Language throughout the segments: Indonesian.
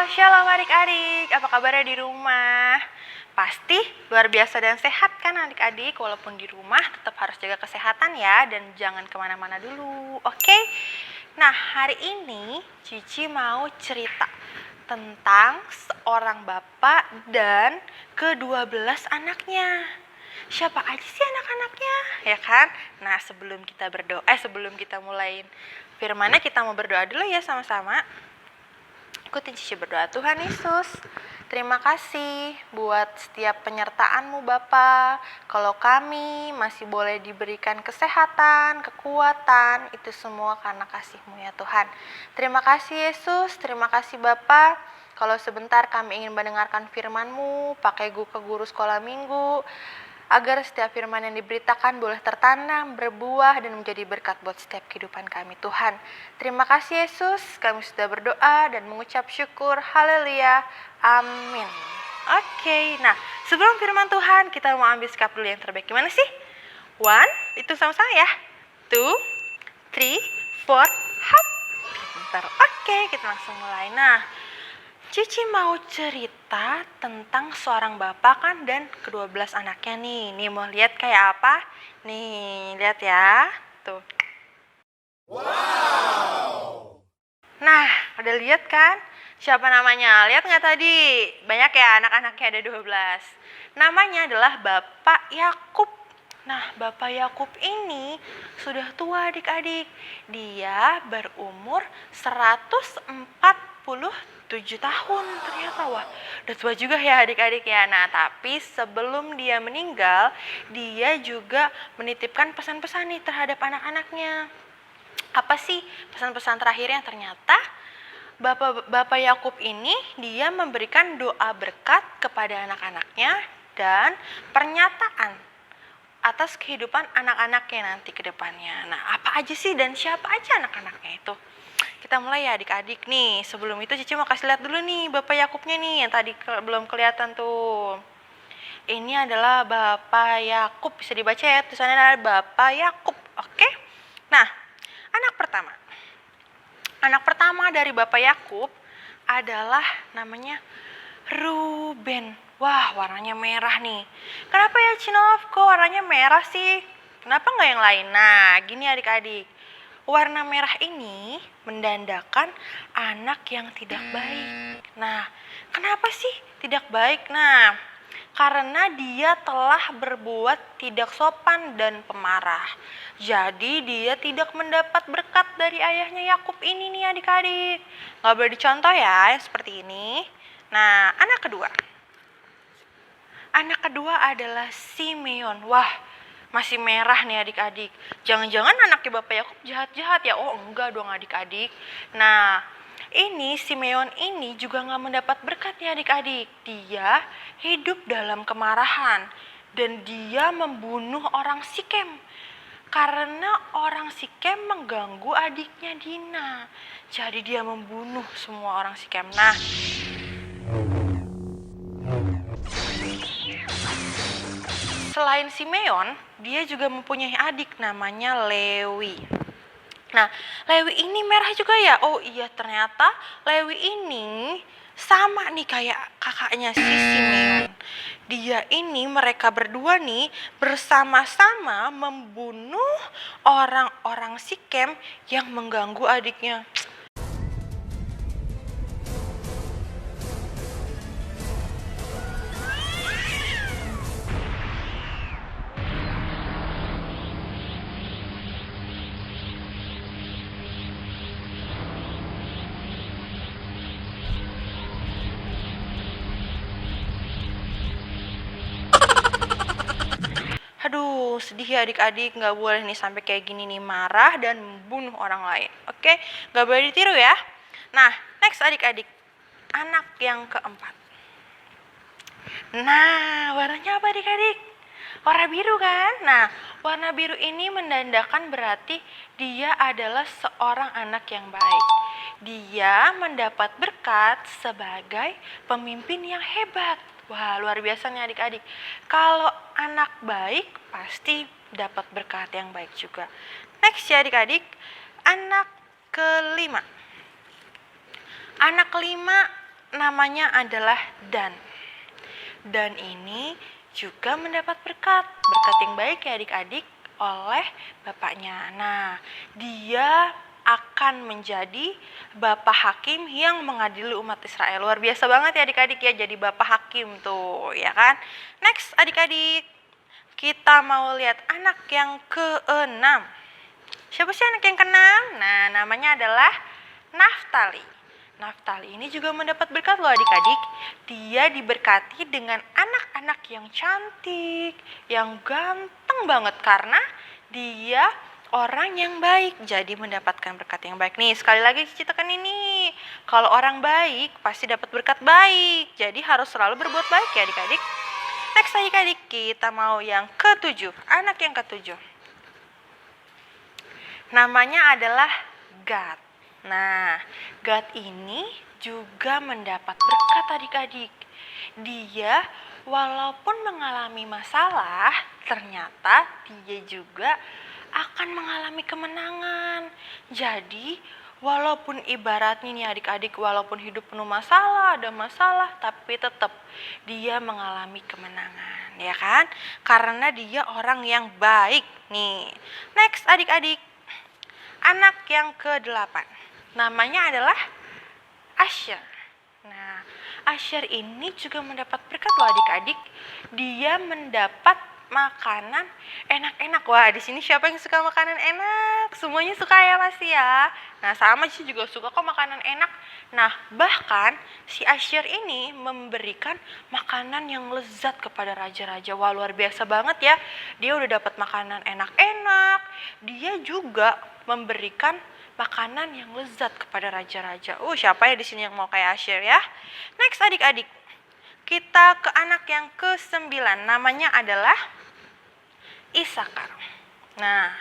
Shalom adik-adik, apa kabarnya di rumah? Pasti luar biasa dan sehat kan adik-adik? Walaupun di rumah tetap harus jaga kesehatan ya, dan jangan kemana-mana dulu, oke? Nah, hari ini Cici mau cerita tentang seorang bapak dan ke-12 anaknya. Siapa aja sih anak-anaknya, ya kan? Nah, sebelum kita mulain firmannya, kita mau berdoa dulu ya sama-sama. Ikutin Cici berdoa. Tuhan Yesus, terima kasih buat setiap penyertaan-Mu Bapa. Kalau kami masih boleh diberikan kesehatan, kekuatan, itu semua karena kasih-Mu ya Tuhan. Terima kasih Yesus, terima kasih Bapa. Kalau sebentar kami ingin mendengarkan firman-Mu, pakai ke guru sekolah minggu, agar setiap firman yang diberitakan boleh tertanam, berbuah, dan menjadi berkat buat setiap kehidupan kami Tuhan. Terima kasih Yesus, kami sudah berdoa dan mengucap syukur. Haleluya, amin. Oke, nah sebelum firman Tuhan, kita mau ambil sikap dulu yang terbaik. Gimana sih? 1, itu sama-sama ya. 2, 3, 4, hop. Bentar, oke, kita langsung mulai. Nah, Cici mau cerita tentang seorang bapak kan dan ke-12 anaknya nih. Nih mau lihat kayak apa? Nih, lihat ya. Tuh. Wow. Nah, udah lihat kan? Siapa namanya? Lihat nggak tadi? Banyak ya anak-anaknya, ada 12. Namanya adalah Bapak Yakub. Nah, Bapak Yakub ini sudah tua adik-adik. Dia berumur 147 tahun ternyata. Wah, udah tua juga ya adik-adik ya. Nah, tapi sebelum dia meninggal, dia juga menitipkan pesan-pesan nih terhadap anak-anaknya. Apa sih pesan-pesan terakhirnya? Ternyata Bapak Yakub ini dia memberikan doa berkat kepada anak-anaknya dan pernyataan atas kehidupan anak-anaknya nanti ke depannya. Nah, apa aja sih dan siapa aja anak-anaknya itu? Kita mulai ya adik-adik nih. Sebelum itu Cici mau kasih lihat dulu nih Bapak Yakubnya nih yang tadi belum kelihatan tuh. Ini adalah Bapak Yakub, bisa dibaca ya, tulisannya adalah Bapak Yakub. Oke? Nah, anak pertama dari Bapak Yakub adalah namanya Ruben. Wah, warnanya merah nih. Kenapa ya Cinov? Kok warnanya merah sih? Kenapa nggak yang lain? Nah, gini adik-adik. Warna merah ini mendandakan anak yang tidak baik. Nah, kenapa sih tidak baik? Nah, karena dia telah berbuat tidak sopan dan pemarah. Jadi dia tidak mendapat berkat dari ayahnya Yakub ini nih adik-adik. Nggak boleh dicontoh ya yang seperti ini. Nah, anak kedua adalah Simeon. Wah, masih merah nih adik-adik. Jangan-jangan anaknya Bapak Yakub jahat-jahat ya? Oh enggak dong adik-adik. Nah, ini Simeon ini juga gak mendapat berkat ya adik-adik. Dia hidup dalam kemarahan dan dia membunuh orang Sikem. Karena orang Sikem mengganggu adiknya Dina. Jadi dia membunuh semua orang Sikem. Nah, selain Simeon, dia juga mempunyai adik namanya Lewi. Nah, Lewi ini merah juga ya? Oh iya, ternyata Lewi ini sama nih kayak kakaknya si Simeon. Mereka berdua nih bersama-sama membunuh orang-orang Sikem yang mengganggu adiknya. Aduh, sedih ya adik-adik, gak boleh nih sampai kayak gini nih, marah dan membunuh orang lain. Oke, gak boleh ditiru ya. Nah, next adik-adik, anak yang keempat. Nah, warnanya apa adik-adik? Warna biru kan? Nah, warna biru ini menandakan berarti dia adalah seorang anak yang baik. Dia mendapat berkat sebagai pemimpin yang hebat. Wah, luar biasa nih adik-adik. Kalau anak baik pasti dapat berkat yang baik juga. Next ya adik-adik, anak kelima. Anak kelima namanya adalah Dan. Dan ini juga mendapat berkat yang baik ya adik-adik oleh bapaknya. Nah, dia akan menjadi bapak hakim yang mengadili umat Israel. Luar biasa banget ya adik-adik ya, jadi bapak hakim tuh, ya kan? Next adik-adik, kita mau lihat anak yang keenam. Siapa sih anak yang keenam? Nah, namanya adalah Naftali. Naftali ini juga mendapat berkat loh adik-adik. Dia diberkati dengan anak-anak yang cantik, yang ganteng banget karena dia orang yang baik. Jadi mendapatkan berkat yang baik. Nih, sekali lagi Cici tekan ini. Kalau orang baik pasti dapat berkat baik. Jadi harus selalu berbuat baik ya adik-adik. Next adik-adik, kita mau yang ketujuh. Anak yang ketujuh. Namanya adalah Gad. Nah, Gad ini juga mendapat berkat adik-adik. Dia walaupun mengalami masalah, ternyata dia juga akan mengalami kemenangan. Jadi, walaupun ibaratnya nih adik-adik, walaupun hidup penuh masalah, ada masalah, tapi tetap dia mengalami kemenangan, ya kan? Karena dia orang yang baik nih. Next adik-adik, anak yang ke-8. Namanya adalah Asher. Nah, Asher ini juga mendapat berkat loh adik-adik. Dia mendapat makanan enak-enak. Wah, di sini siapa yang suka makanan enak? Semuanya suka ya pasti ya. Nah, sama sih juga suka kok makanan enak. Nah, bahkan si Asher ini memberikan makanan yang lezat kepada raja-raja. Wah, luar biasa banget ya. Dia udah dapat makanan enak-enak. Dia juga memberikan makanan yang lezat kepada raja-raja. Siapa ya di sini yang mau kayak Asher ya? Next adik-adik, kita ke anak yang ke-9. Namanya adalah Isakar. Nah,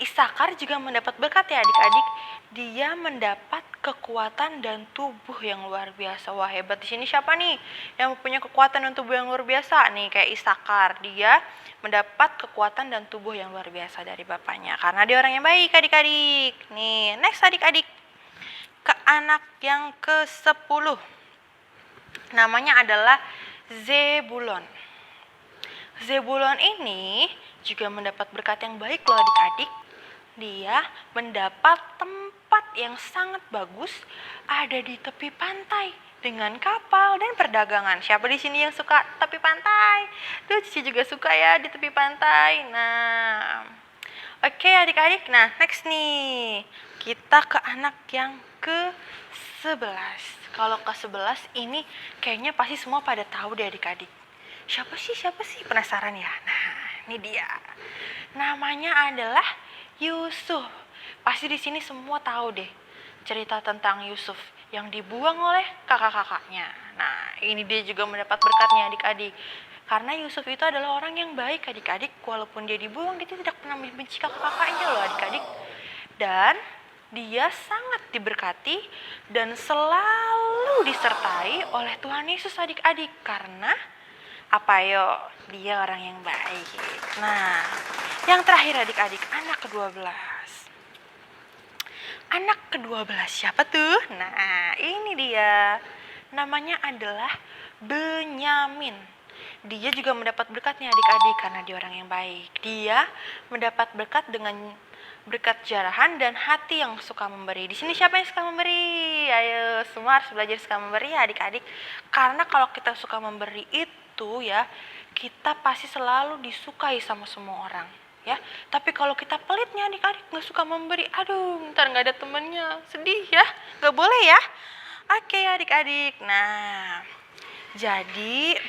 Isakar juga mendapat berkat ya adik-adik. Dia mendapat kekuatan dan tubuh yang luar biasa. Wah, hebat. Di sini siapa nih yang punya kekuatan dan tubuh yang luar biasa? Nih kayak Isakar. Dia mendapat kekuatan dan tubuh yang luar biasa dari bapaknya karena dia orang yang baik adik-adik. Nih, next adik-adik, ke anak yang ke-10. Namanya adalah Zebulon. Zebulon ini juga mendapat berkat yang baik loh adik-adik. Dia mendapat tempat yang sangat bagus ada di tepi pantai dengan kapal dan perdagangan. Siapa di sini yang suka tepi pantai? Tuh, Cici juga suka ya di tepi pantai. Nah, oke adik-adik. Nah, next nih. Kita ke anak yang ke-11. Kalau ke-11 ini kayaknya pasti semua pada tahu deh adik-adik. Siapa sih? Penasaran ya? Nah, ini dia. Namanya adalah Yusuf. Pasti di sini semua tahu deh cerita tentang Yusuf yang dibuang oleh kakak-kakaknya. Nah, ini dia juga mendapat berkatnya adik-adik. Karena Yusuf itu adalah orang yang baik adik-adik. Walaupun dia dibuang, dia tidak pernah membenci kakak-kakaknya loh adik-adik. Dan dia sangat diberkati dan selalu disertai oleh Tuhan Yesus adik-adik. Karena dia orang yang baik. Nah, yang terakhir adik-adik, anak ke-12. Anak ke-12 siapa tuh? Nah, ini dia. Namanya adalah Benyamin. Dia juga mendapat berkatnya adik-adik karena dia orang yang baik. Dia mendapat berkat dengan berkat jarahan dan hati yang suka memberi. Di sini siapa yang suka memberi? Ayo, semua harus belajar suka memberi ya adik-adik. Karena kalau kita suka memberi itu ya, kita pasti selalu disukai sama semua orang. Ya, tapi kalau kita pelitnya adik-adik nggak suka memberi, ntar nggak ada temennya, sedih ya, nggak boleh ya. Oke adik-adik, nah jadi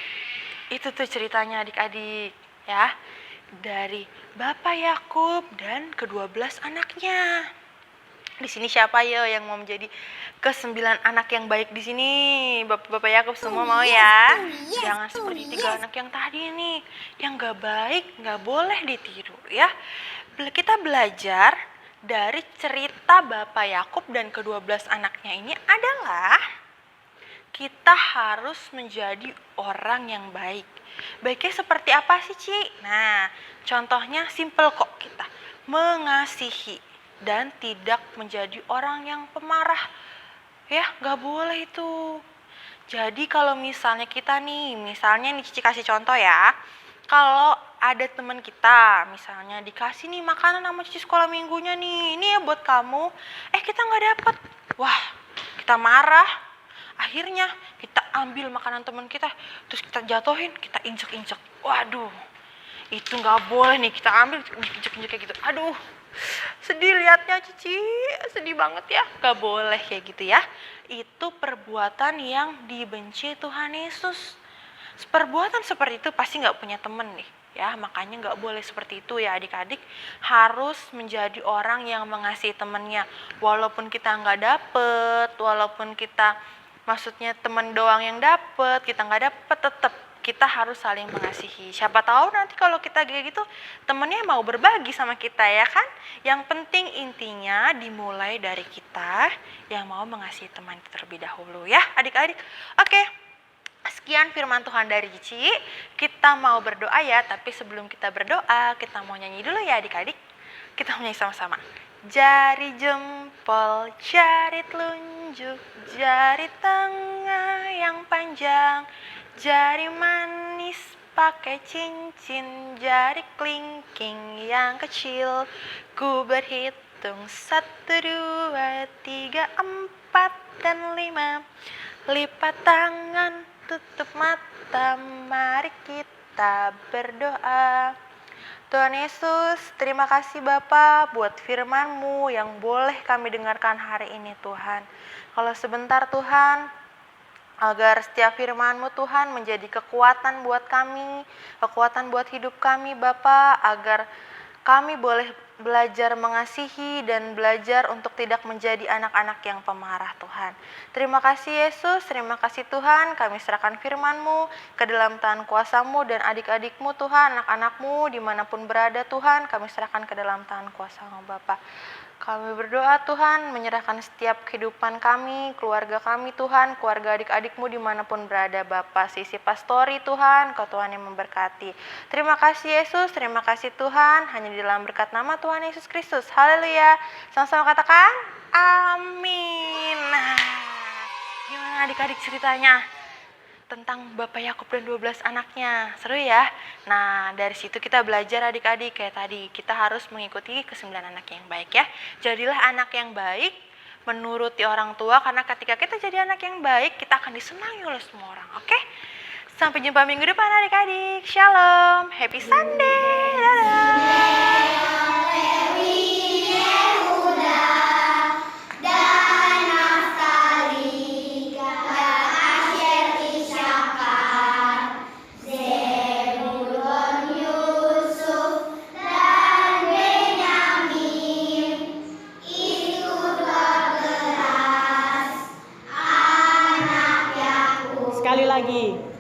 itu tuh ceritanya adik-adik ya, dari Bapak Yakub dan ke-12 anaknya. Di sini siapa ya yang mau menjadi ke-9 anak yang baik di sini? Bapak Yakub semua mau ya? Jangan seperti 3 anak yang tadi nih, yang gak baik, gak boleh ditiru ya. Kita belajar dari cerita Bapak Yakub dan ke-12 anaknya ini adalah kita harus menjadi orang yang baik. Baiknya seperti apa sih, Ci? Nah, contohnya simple kok kita. Mengasihi dan tidak menjadi orang yang pemarah. Ya, gak boleh itu. Jadi kalau misalnya kita nih, misalnya nih Cici kasih contoh ya. Kalau ada teman kita, misalnya dikasih nih makanan sama Cici sekolah minggunya nih, ini ya buat kamu. Kita nggak dapet. Wah, kita marah. Akhirnya kita ambil makanan teman kita, terus kita jatuhin, kita injek-injek. Waduh, itu nggak boleh nih, kita ambil injek-injek kayak gitu. Aduh, sedih liatnya Cici, sedih banget ya. Nggak boleh kayak gitu ya. Itu perbuatan yang dibenci Tuhan Yesus. Perbuatan seperti itu pasti nggak punya temen nih ya, makanya nggak boleh seperti itu ya adik-adik. Harus menjadi orang yang mengasihi temennya, walaupun kita nggak dapet, walaupun kita maksudnya temen doang yang dapet, kita nggak dapet, tetap kita harus saling mengasihi. Siapa tahu nanti kalau kita kayak gitu temennya mau berbagi sama kita ya kan. Yang penting intinya dimulai dari kita yang mau mengasihi teman terlebih dahulu ya adik-adik. Oke, sekian firman Tuhan dari Cici. Kita mau berdoa ya, tapi sebelum kita berdoa, kita mau nyanyi dulu ya adik-adik. Kita mau nyanyi sama-sama. Jari jempol, jari telunjuk, jari tengah yang panjang, jari manis pakai cincin, jari kelingking yang kecil. Ku berhitung 1, 2, 3, 4, dan 5. Lipat tangan, tutup mata, mari kita berdoa. Tuhan Yesus, terima kasih Bapa buat firman-Mu yang boleh kami dengarkan hari ini Tuhan. Kalau sebentar Tuhan, agar setiap firman-Mu Tuhan menjadi kekuatan buat kami, kekuatan buat hidup kami Bapa, agar kami boleh belajar mengasihi dan belajar untuk tidak menjadi anak-anak yang pemarah Tuhan. Terima kasih Yesus, terima kasih Tuhan, kami serahkan firman-Mu ke dalam tangan kuasa-Mu dan adik-adik-Mu Tuhan, anak-anak-Mu dimanapun berada Tuhan, kami serahkan ke dalam tangan kuasa-Mu Bapa. Kami berdoa Tuhan, menyerahkan setiap kehidupan kami, keluarga kami Tuhan, keluarga adik-adik-Mu dimanapun berada Bapa. Sisi pastori Tuhan, Kau Tuhan yang memberkati. Terima kasih Yesus, terima kasih Tuhan, hanya di dalam berkat nama Tuhan Yesus Kristus. Haleluya. Sama-sama katakan, amin. Nah, gimana adik-adik ceritanya tentang Bapak Yakub dan 12 anaknya? Seru ya? Nah, dari situ kita belajar adik-adik kayak tadi. Kita harus mengikuti ke-9 anak yang baik ya. Jadilah anak yang baik, menuruti orang tua, karena ketika kita jadi anak yang baik, kita akan disenangi oleh semua orang. Oke? Sampai jumpa minggu depan adik-adik. Shalom. Happy Sunday. Dadah. Sekali lagi.